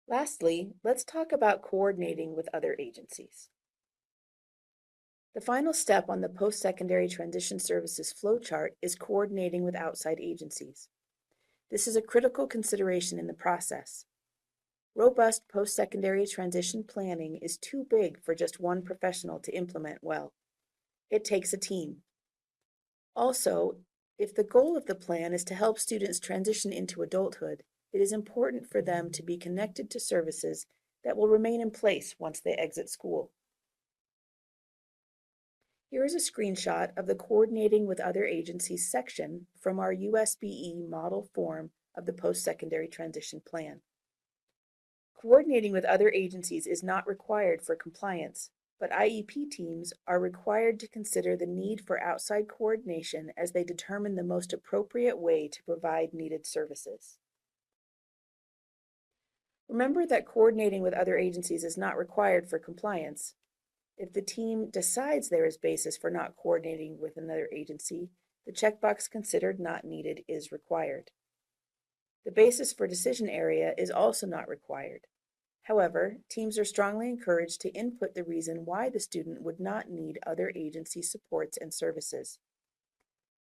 Lastly, let's talk about coordinating with other agencies. The final step on the post-secondary transition services flowchart is coordinating with outside agencies. This is a critical consideration in the process. Robust post-secondary transition planning is too big for just one professional to implement well. It takes a team. Also, if the goal of the plan is to help students transition into adulthood, it is important for them to be connected to services that will remain in place once they exit school. Here is a screenshot of the Coordinating with Other Agencies section from our USBE model form of the Post-Secondary Transition Plan. Coordinating with other agencies is not required for compliance, but IEP teams are required to consider the need for outside coordination as they determine the most appropriate way to provide needed services. Remember that coordinating with other agencies is not required for compliance. If the team decides there is basis for not coordinating with another agency, the checkbox considered not needed is required. The basis for decision area is also not required. However, teams are strongly encouraged to input the reason why the student would not need other agency supports and services.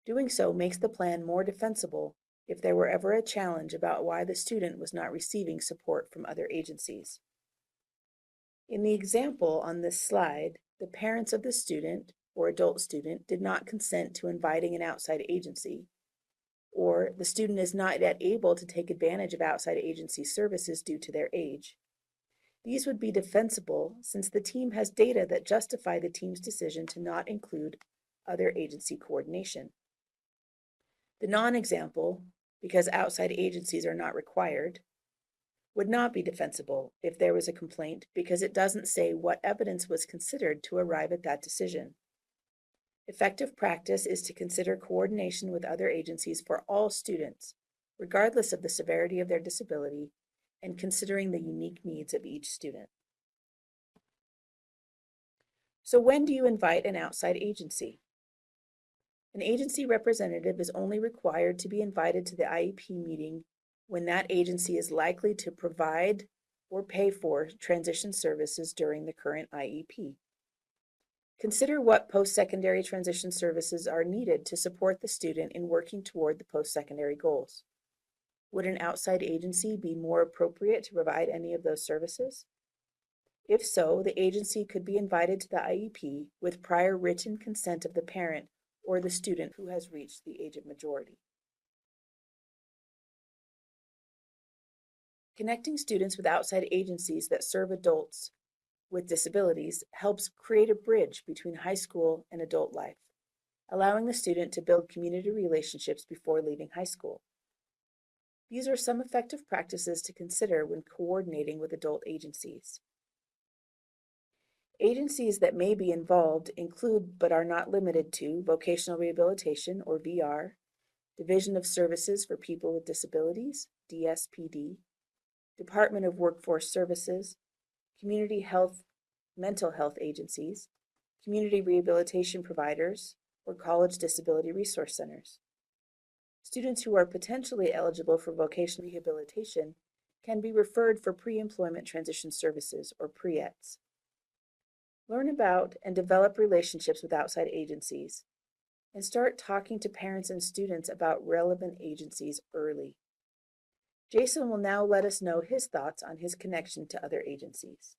Doing so makes the plan more defensible if there were ever a challenge about why the student was not receiving support from other agencies. In the example on this slide, the parents of the student or adult student did not consent to inviting an outside agency, or the student is not yet able to take advantage of outside agency services due to their age. These would be defensible since the team has data that justify the team's decision to not include other agency coordination. The non-example, because outside agencies are not required, would not be defensible if there was a complaint because it doesn't say what evidence was considered to arrive at that decision. Effective practice is to consider coordination with other agencies for all students, regardless of the severity of their disability, and considering the unique needs of each student. So when do you invite an outside agency? An agency representative is only required to be invited to the IEP meeting when that agency is likely to provide or pay for transition services during the current IEP. Consider what post-secondary transition services are needed to support the student in working toward the post-secondary goals. Would an outside agency be more appropriate to provide any of those services? If so, the agency could be invited to the IEP with prior written consent of the parent or the student who has reached the age of majority. Connecting students with outside agencies that serve adults with disabilities helps create a bridge between high school and adult life, allowing the student to build community relationships before leaving high school. These are some effective practices to consider when coordinating with adult agencies. Agencies that may be involved include, but are not limited to, Vocational Rehabilitation, or VR, Division of Services for People with Disabilities, DSPD, Department of Workforce Services, community health, mental health agencies, community rehabilitation providers, or college disability resource centers. Students who are potentially eligible for vocational rehabilitation can be referred for pre-employment transition services, or PREETs. Learn about and develop relationships with outside agencies, and start talking to parents and students about relevant agencies early. Jason will now let us know his thoughts on his connection to other agencies.